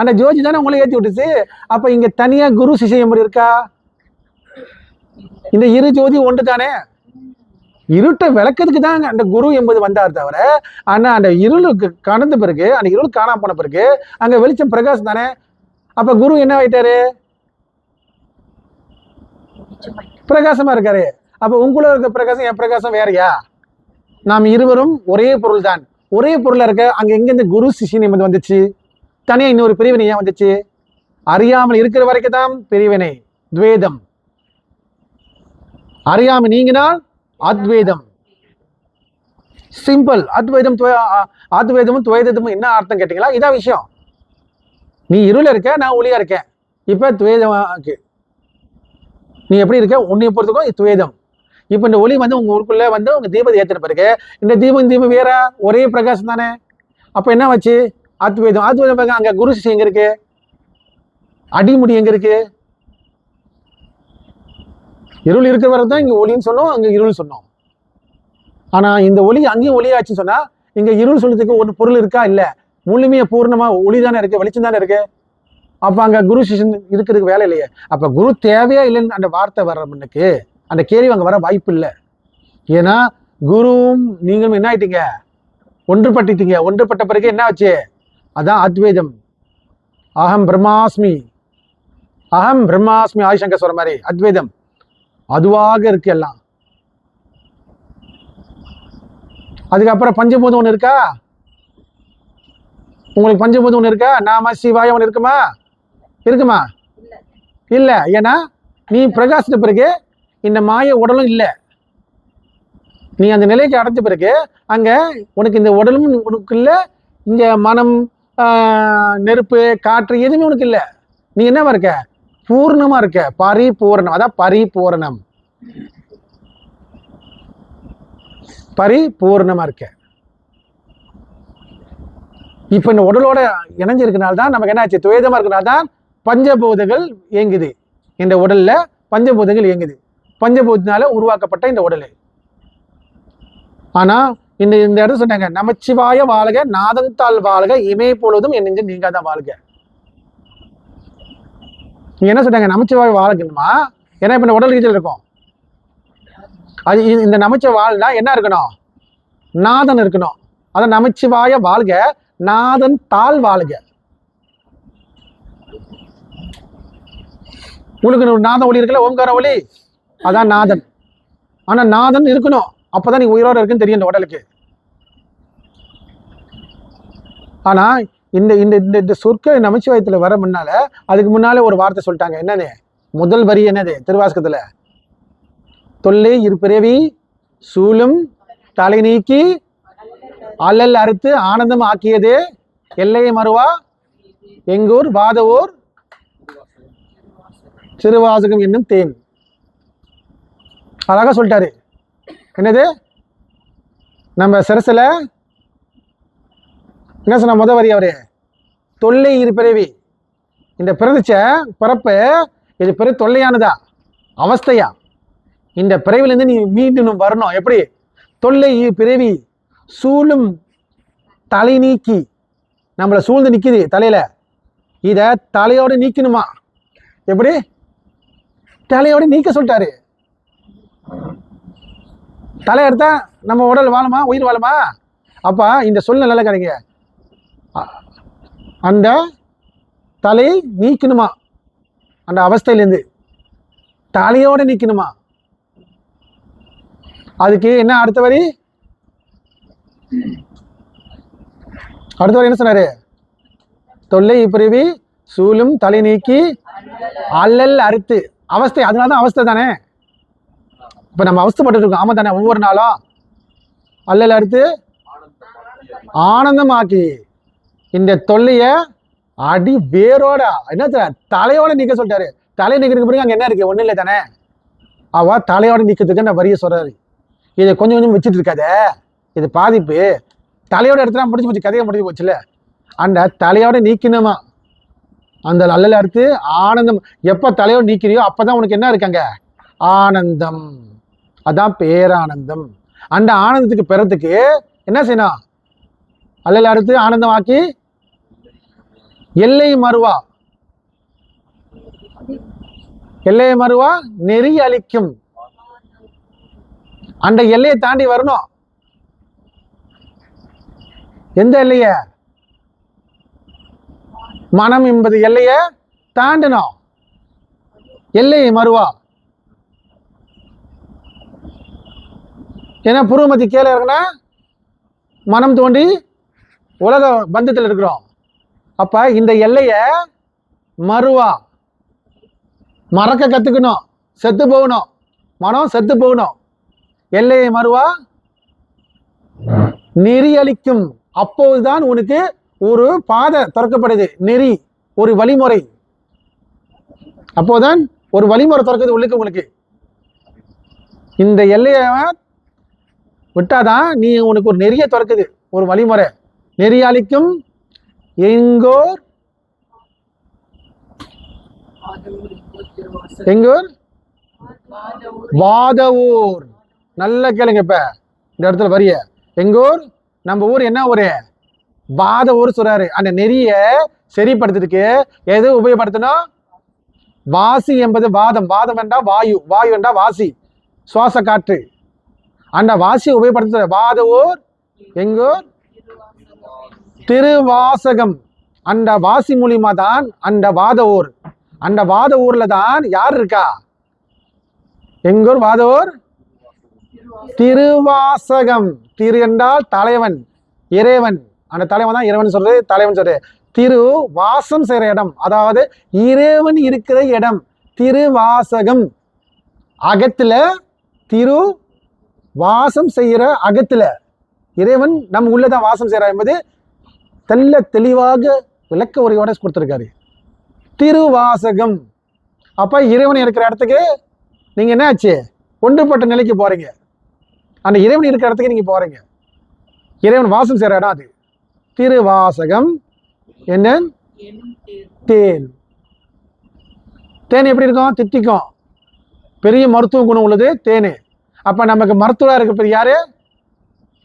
அந்த ஜோதி தானே உங்களை ஏற்றி விட்டுச்சு. அப்ப இங்க தனியா குரு சிஷ்ய முறை இருக்கா? இந்த இரு ஜோதி ஒன்று தானே. இருட்டை விளக்கிறதுக்கு தான் அந்த குரு என்பது வந்தார் தவிர, ஆனா அந்த இருளுக்கு கடந்த பிறகு, அந்த இருள் காணாம போன பிறகு அங்க வெளிச்சம் பிரகாசம் தானே. அப்ப குரு என்ன ஆயிட்டாரு? பிரகாசமா இருக்காரு. அப்ப உங்களோட இருக்க பிரகாசம் என் பிரகாசம் வேறையா? நாம் இருவரும் ஒரே பொருள் தான். ஒரே பொருளா இருக்க அங்க எங்க இந்த குரு சிஷ்யன் என்பது வந்துச்சு? தனியா இன்னொரு பிரிவினை ஏன் வந்துச்சு? அறியாமல் இருக்கிற வரைக்கும் தான் பிரிவினை, துவேதம். அறியாமல் நீங்கினால் அத்வைதம். சிம்பிள். அத்வைதமும் துவைதமும் என்ன அர்த்தம் கேட்டீங்களா? இதான் விஷயம். நீ இருள இருக்க, நான் ஒளியா இருக்கேன். இப்ப துவேதம். நீ எப்படி இருக்க? உன்னை பொறுத்துக்கும் துவேதம். இப்ப இந்த ஒளி வந்து உங்க ஊருக்குள்ள வந்து உங்க தீபத்தை ஏற்றின பிறகு இந்த தீபம் வேற ஒரே பிரகாசம் தானே. அப்ப என்ன வச்சு? அத்வைதம். அத்வைதம் அங்க குரு சிஷ்யம் எங்க இருக்கு? அடிமுடி எங்க இருக்கு? இருள் இருக்கிற வரை தான் இங்க ஒளின்னு சொன்னோம், அங்க இருள் சொன்னோம். ஆனா இந்த ஒளி அங்கேயும் ஒளியாச்சுன்னு சொன்னா இங்க இருள் சொல்றதுக்கு ஒரு பொருள் இருக்கா? இல்ல. முழுமையா பூர்ணமா ஒளி தானே இருக்கு, வெளிச்சம் தானே இருக்கு. அப்ப அங்க குரு சிஷ்யன் இருக்கிறதுக்கு வேலை இல்லையே. அப்ப குரு தேவையா இல்லைன்னு அந்த வார்த்தை வர்ற முன்னுக்கு அந்த கேள்வி அங்க வர வாய்ப்பு இல்லை. ஏன்னா குருவும் நீங்களும் என்ன ஆயிட்டீங்க? ஒன்றுபட்டுட்டீங்க. ஒன்றுபட்ட பிறகு என்ன ஆச்சு? அதான் அத்வைதம். அகம் பிரம்மாஸ்மி, அகம் பிரம்மாஸ்மி. ஆதிசங்கர் சொல்ற மாதிரி அத்வைதம் அதுவாக இருக்கு எல்லாம். அதுக்கப்புறம் பஞ்சபூதம் ஒண்ணு இருக்கா? உங்களுக்கு பஞ்சபூதம் ஒண்ணு இருக்கா? நாம சிவாய ஒண்ணு இருக்குமா? இருக்குமா? இல்ல. ஏன்னா நீ பிரகாசித்த பிறகு இந்த மாய உடலும் இல்லை. நீ அந்த நிலைக்கு அடைஞ்ச பிறகு அங்க உனக்கு இந்த உடலும் உனக்கு இல்லை. இங்க மனம், நெருப்பு, காற்று எதுவுமே உனக்கு இல்லை. நீ என்னவா இருக்க? பூர்ணமா இருக்க. பரிபூரணம். அதான் பரிபூரணம். பரிபூர்ணமா இருக்க. இப்ப இந்த உடலோட இணைஞ்சிருக்கனால்தான் நமக்கு என்ன ஆச்சு? துவேதமா இருக்கனால்தான் பஞ்சபூதங்கள் இயங்குது. இந்த உடல்ல பஞ்சபூதங்கள் இயங்குது. பஞ்சபூதத்தினால உருவாக்கப்பட்ட இந்த உடல். ஆனா இந்த இடத்துல சொன்னாங்க, நமச்சிவாய வாழ்க, நாதந்தால் வாழ்க, இமை பொழுதும் என் நெஞ்சம் நீங்காதான் வாழ்க. நீங்க என்ன சொன்னாங்க? நமச்சிவாய வாழ்க்கணுமா? ஏன்னா இப்ப இந்த உடல் ரீதியில் இருக்கும். அது இந்த நமச்சிவாய வாழ்னா என்ன இருக்கணும்? நாதன் இருக்கணும். அதான் நமச்சிவாய வாழ்க, நாதன் தாள் வாழ்க. உங்களுக்கு நாதன் ஒளி இருக்குல்ல, ஓங்கார ஒளி, அதான் நாதன். ஆனா நாதன் இருக்கணும். அப்பதான் நீ உயிரோட இருக்குன்னு தெரியும் இந்த உடலுக்கு. ஆனா இந்த இந்த இந்த சொற்க நமச்சிவாயத்துல வர முன்னால அதுக்கு முன்னாலே ஒரு வார்த்தை சொல்லிட்டாங்க. என்னது? முதல் வரி என்னது திருவாசகத்துல? தொல்லை இருபிறவி சூழும் தலை நீக்கி அல்லல் அறுத்து ஆனந்தம் ஆக்கியது எல்லையை மறுவா எங்கூர் வாதவூர் திருவாசகம் என்னும் தேன். அழகா சொல்லிட்டாரு. என்னது? நம்ம சிரசுல என்ன சொன்ன முத வரி அவரு? தொல்லை இரு பிறவி. இந்த பிறந்துச்ச பிறப்பு இது பிற தொல்லையானதா அவஸ்தையா? இந்த பிறவிலிருந்து நீ மீண்டும் வரணும். எப்படி? தொல்லை பிறவி சூழும் தலை நீக்கி. நம்மள சூழ்ந்து நிக்குது தலையில. இத தலையோட நீக்கணுமா? எப்படி? தலையோட நீக்க சொல்லிட்டாரு. தலை எடுத்தா நம்ம உடல் வாழுமா? உயிர் வாழுமா? அப்ப இந்த சொல்ல நல்லா கிடைங்க. அந்த தலை நீக்கணுமா? அந்த அவஸ்தையிலேருந்து தலையோட நீக்கணுமா? அதுக்கு என்ன அடுத்த வரி? அடுத்த வரி என்ன சொன்னாரு? தொல்லை பிறவி சூழும் தலை நீக்கி அல்லல் அறுத்து. அவஸ்தை. அதனாலதான் அவஸ்தை தானே. இப்ப நம்ம அவஸ்தைப்பட்டு இருக்கோம். ஆமா தானே? ஒவ்வொரு நாளும் அல்லல் அறுத்து ஆனந்தமாக்கி இந்த தொல்லைய அடி வேரோட என்ன தலையோட நீக்க சொல்லிட்டாரு. தலை நீக்கிறதுக்கு பிறகு அங்க என்ன இருக்கு? ஒண்ணு இல்லை தானே. அவ தலையோட நீக்கிறதுக்கு அந்த வரியை சொல்றாரு. இதை கொஞ்சம் கொஞ்சம் வச்சுட்டு இருக்காத. இது பாதிப்பு. தலையோட இடத்துல முடிஞ்சு போச்சு, கதையை முடிஞ்சு போச்சுல. அந்த தலையோட நீக்கணுமா? அந்த அல்லல் அறுத்து ஆனந்தம். எப்ப தலையோட நீக்கிறியோ அப்பதான் உனக்கு என்ன இருக்காங்க? ஆனந்தம். அதான் பேரானந்தம். அந்த ஆனந்தத்துக்கு பெறத்துக்கு என்ன செய்யணும்? அல்லல் அறுத்து ஆனந்தமாக்கி எல்லை மறுவா. எல்லை மறுவா நெறி அளிக்கும். அந்த எல்லையை தாண்டி வரணும். எந்த எல்லைய? மனம் என்பது எல்லைய தாண்டணும். எல்லை மறுவா. ஏன்னா புருவமத்தி கீழே இருக்குன்னா மனம் தோண்டி உலக பந்தத்தில் இருக்கிறோம். அப்ப இந்த எல்லைய மறுவா. மறக்க கத்துக்கணும். செத்து போகணும். மனம் செத்து போகணும். எல்லையை மறுவா நெறி அளிக்கும். அப்போதுதான் உனக்கு ஒரு பாதை திறக்கப்படுது. நெறி, ஒரு வழிமுறை. அப்போதான் ஒரு வழிமுறை திறக்குது உள்ளுக்கு உங்களுக்கு. இந்த எல்லையை விட்டாதான் நீ உனக்கு ஒரு நெறிய திறக்குது, ஒரு வழிமுறை. நெறி அளிக்கும் எங்கோர் எங்கோர் வாதவூர். நல்ல கேளுங்க. இப்ப இந்த இடத்துல வரிய எங்கூர், நம்ம ஊர் என்ன ஊரு? வாத ஊர் சொல்றாரு. அந்த நெறிய சரிப்படுத்துறதுக்கு எது உபயோகப்படுத்தணும்? வாசி என்பது வாதம். வாதம் என்றா வாயு, வாயு என்றா வாசி, சுவாச காற்று. அந்த வாசியை உபயோகப்படுத்த வாத ஊர் எங்கூர் திருவாசகம். அந்த வாசி மூலியமா தான் அந்த வாத ஊர். அந்த வாத ஊர்ல தான் யார் இருக்கா? எங்கூர் வாத ஊர் திருவாசகம். திரு என்றால் தலைவன், இறைவன். அந்த தலைவன் தான் இறைவன் சொல்றது, தலைவன் சொல்றது. திரு வாசம் செய்யற இடம், அதாவது இறைவன் இருக்கிற இடம் திருவாசகம். அகத்துல திரு வாசம் செய்யற, அகத்துல இறைவன் நம்ம உள்ளதான் வாசம் செய்யறா என்பது தெல்ல தெளிவாக விளக்க உரையோட கொடுத்திருக்காரு. திருவாசகம். அப்ப இறைவன் இருக்கிற இடத்துக்கு நீங்க என்ன ஆச்சு? ஒன்றுபட்ட நிலைக்கு போறீங்க. அந்த இறைவன் இருக்கிற இடத்துக்கு நீங்க போறீங்க. இறைவன் வாசம் செய்யற இடம் அது. திருவாசகம். என்ன? தேன். தேன் எப்படி இருக்கும்? தித்திக்கும். பெரிய மருத்துவ குணம் உள்ளது தேனு. அப்ப நமக்கு மருத்துவா இருக்க யாரு?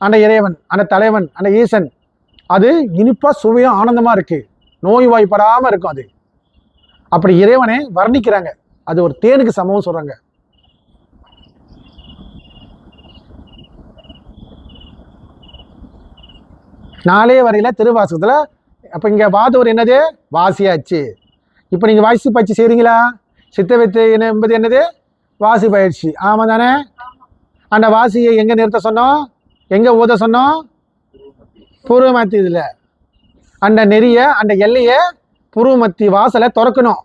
அந்த இறைவன், அந்த தலைவன், அந்த ஈசன். அது இனிப்பா சுவையும் ஆனந்தமா இருக்கு, நோய்வாய்ப்படாம இருக்கும் அது. அப்படி இறைவனை வர்ணிக்கிறாங்க. அது ஒரு தேனுக்கு சமம் சொல்றாங்க. நாளே வரையில திருவாசகத்துல. அப்ப இங்க வாதூர் என்னது? வாசியாச்சு. இப்ப நீங்க வாசி பயிற்சி செய்றீங்களா? சித்த வித்தை என்பது என்னது? வாசி பயிற்சி. ஆமா தானே? அந்த வாசியை எங்க நிறுத்த சொன்னோம்? எங்க ஊத சொன்னோம்? பூர்வமத்தி. இதுல அந்த நெறிய, அந்த எல்லைய, பூர்வமத்தி வாசலை திறக்கணும்.